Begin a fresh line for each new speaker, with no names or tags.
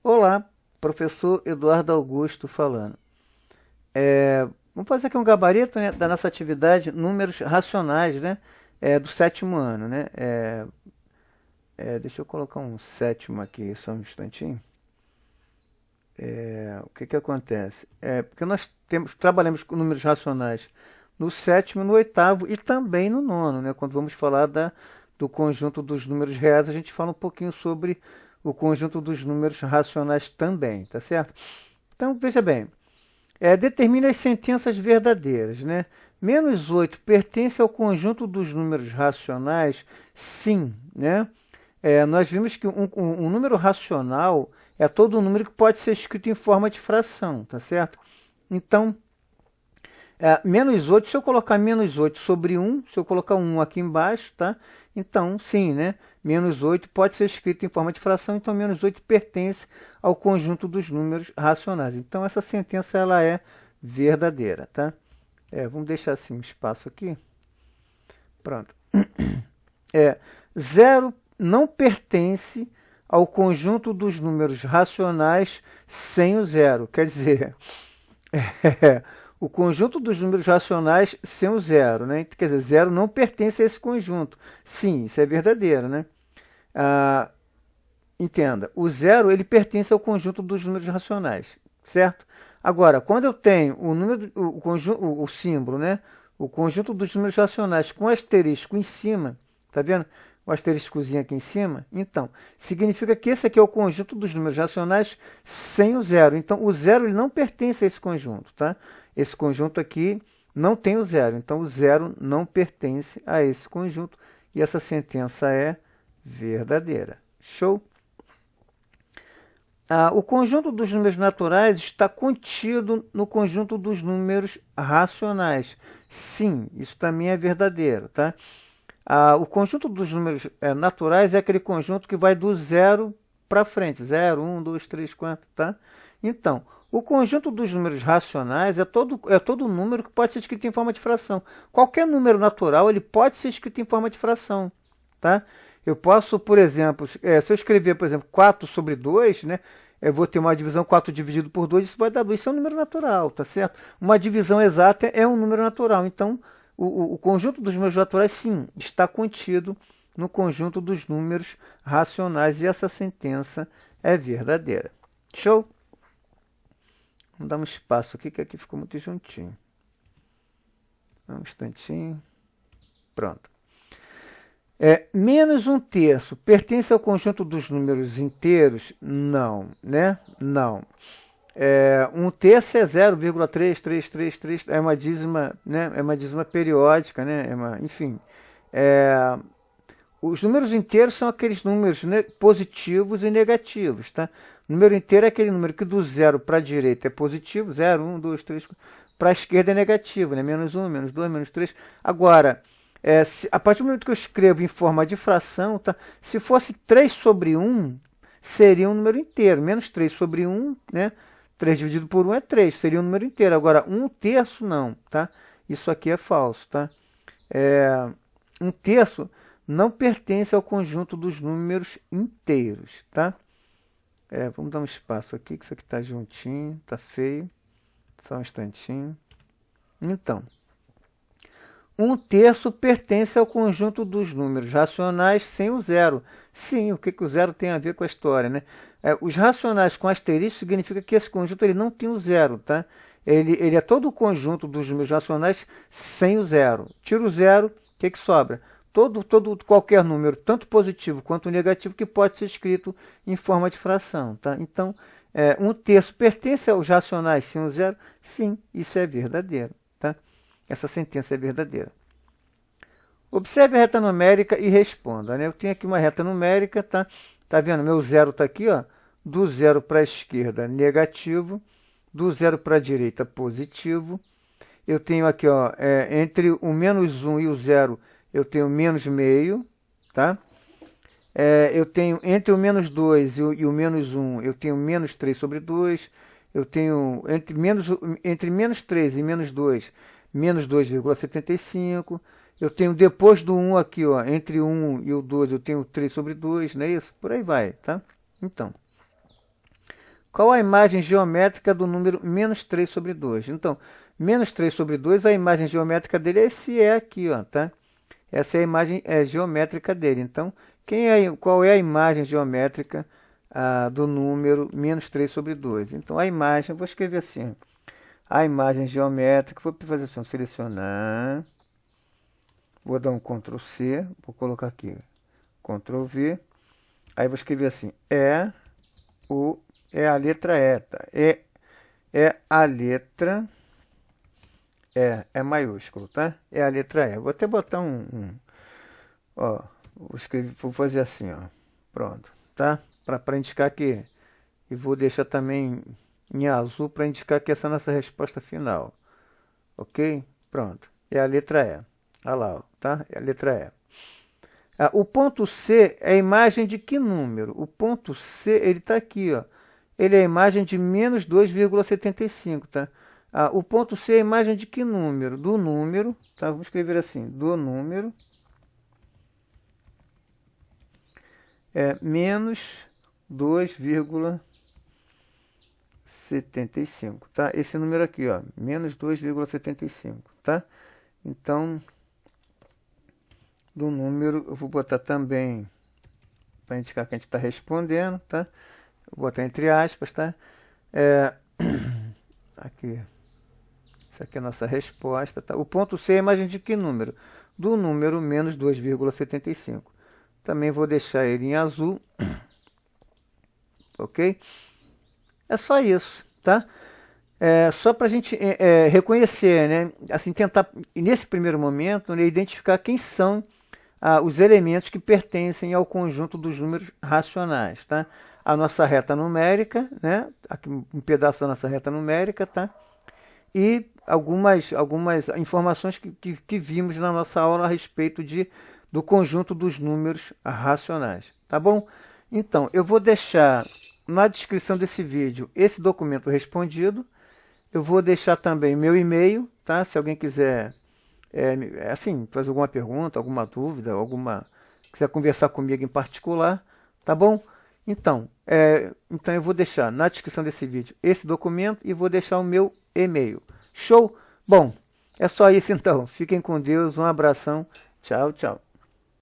Olá, professor Eduardo Augusto falando. Vamos fazer aqui um gabarito, né, da nossa atividade números racionais, né, do sétimo ano, né? Deixa eu colocar um sétimo aqui, só um instantinho. O que que acontece? Porque nós trabalhamos com números racionais no sétimo, no oitavo e também no nono, né? Quando vamos falar do conjunto dos números reais, a gente fala um pouquinho sobre o conjunto dos números racionais também, tá certo? Então, veja bem, determine as sentenças verdadeiras, né? -8 pertence ao conjunto dos números racionais? Sim, né? Nós vimos que um número racional é todo número que pode ser escrito em forma de fração, tá certo? Então, -8, se eu colocar -8 sobre 1, se eu colocar 1 aqui embaixo, tá? Então, sim, né? -8 pode ser escrito em forma de fração, então -8 pertence ao conjunto dos números racionais. Então, essa sentença ela é verdadeira, tá? Vamos deixar assim um espaço aqui. Pronto. 0 não pertence ao conjunto dos números racionais sem o zero. Quer dizer, o conjunto dos números racionais sem o zero, né? Quer dizer, zero não pertence a esse conjunto. Sim, isso é verdadeiro, né? Entenda, o zero ele pertence ao conjunto dos números racionais, certo? Agora, quando eu tenho o número, o conjunto, o símbolo, né? O conjunto dos números racionais com asterisco em cima, tá vendo? O asteriscozinho aqui em cima, então, significa que esse aqui é o conjunto dos números racionais sem o zero. Então, o zero ele não pertence a esse conjunto, tá? Esse conjunto aqui não tem o zero, então o zero não pertence a esse conjunto e essa sentença é verdadeira. Show? O conjunto dos números naturais está contido no conjunto dos números racionais. Sim, isso também é verdadeiro, tá? O conjunto dos números naturais é aquele conjunto que vai do zero para frente. 0, 1, 2, 3, 4, tá? Então, o conjunto dos números racionais é todo número que pode ser escrito em forma de fração. Qualquer número natural ele pode ser escrito em forma de fração, tá? Eu posso, por exemplo, se eu escrever, por exemplo, 4 sobre 2, né? Eu vou ter uma divisão 4 dividido por 2, isso vai dar 2. Isso é um número natural, tá certo? Uma divisão exata é um número natural. Então, o conjunto dos números naturais, sim, está contido no conjunto dos números racionais. E essa sentença é verdadeira. Show? Vamos dar um espaço aqui, que aqui ficou muito juntinho. Um instantinho. Pronto. Menos um terço pertence ao conjunto dos números inteiros? Não, né? Não. Um terço é 0,3333, é uma dízima, né? É uma dízima periódica, né? Enfim. Os números inteiros são aqueles números, né, positivos e negativos, tá? O número inteiro é aquele número que do zero para a direita é positivo, 0, 1, 2, 3, para a esquerda é negativo, né? -1, -2, -3. Agora, a partir do momento que eu escrevo em forma de fração, tá? Se fosse 3 sobre 1, seria um número inteiro. -3 sobre 1, né? 3 dividido por 1 é 3, seria um número inteiro. Agora, 1 terço não, tá? Isso aqui é falso, tá? 1 terço não pertence ao conjunto dos números inteiros, tá? Vamos dar um espaço aqui, que isso aqui está juntinho, está feio. Só um instantinho. Então, 1 terço pertence ao conjunto dos números racionais sem o zero. Sim, o que o zero tem a ver com a história, né? Os racionais com asterisco significa que esse conjunto ele não tem o zero, tá? Ele é todo o conjunto dos números racionais sem o zero. Tira o zero, o que sobra? Qualquer número, tanto positivo quanto negativo, que pode ser escrito em forma de fração, tá? Então, 1 terço pertence aos racionais sem o zero? Sim, isso é verdadeiro, tá? Essa sentença é verdadeira. Observe a reta numérica e responda, né? Eu tenho aqui uma reta numérica, tá? Tá vendo? Meu zero está aqui, ó. Do zero para a esquerda, negativo. Do zero para a direita, positivo. Eu tenho aqui, ó, entre o -1 e o zero, eu tenho menos meio, tá? Eu tenho entre o -2 e o -1, eu tenho -3 sobre 2. Eu tenho entre -3 e -2, menos 2,75. Eu tenho depois do 1 aqui, ó, entre o 1 e o 2, eu tenho 3 sobre 2, não é isso? Por aí vai, tá? Então, qual a imagem geométrica do número menos 3 sobre 2? Então, menos 3 sobre 2, a imagem geométrica dele é esse E aqui, ó, tá? Essa é a imagem geométrica dele. Então, qual é a imagem geométrica do número menos 3 sobre 2? Então, a imagem, vou escrever assim, a imagem geométrica, vou fazer assim, selecionar, vou dar um Ctrl C, vou colocar aqui, Ctrl V, aí vou escrever assim, é a letra E, tá? É a letra é maiúsculo, tá? É a letra E. Vou até botar ó, vou fazer assim, ó. Pronto, tá? Para indicar que, e vou deixar também em azul para indicar que essa é a nossa resposta final. Ok? Pronto. É a letra E. Olha lá, ó, tá? É a letra E. O ponto C é a imagem de que número? O ponto C, ele está aqui, ó. Ele é a imagem de menos 2,75, tá? O ponto C é a imagem de que número? Do número, tá? Vamos escrever assim, do número menos 2,75, tá? Esse número aqui, ó, menos 2,75, tá? Então, do número, eu vou botar também, para indicar que a gente está respondendo, tá? Vou botar entre aspas, tá? Aqui. Essa aqui é a nossa resposta, tá? O ponto C é a imagem de que número? Do número menos 2,75. Também vou deixar ele em azul. Ok? É só isso, tá? Só para a gente reconhecer, né? Assim, tentar, nesse primeiro momento, né, identificar quem são os elementos que pertencem ao conjunto dos números racionais, tá? A nossa reta numérica, né? Aqui um pedaço da nossa reta numérica, tá? E algumas informações que vimos na nossa aula a respeito do conjunto dos números racionais, tá bom? Então, eu vou deixar na descrição desse vídeo esse documento respondido. Eu vou deixar também meu e-mail, tá? Se alguém quiser assim, fazer alguma pergunta, alguma dúvida, quiser conversar comigo em particular, tá bom? Então, eu vou deixar na descrição desse vídeo esse documento e vou deixar o meu e-mail. Show? Bom, é só isso então. Fiquem com Deus, um abração. Tchau, tchau.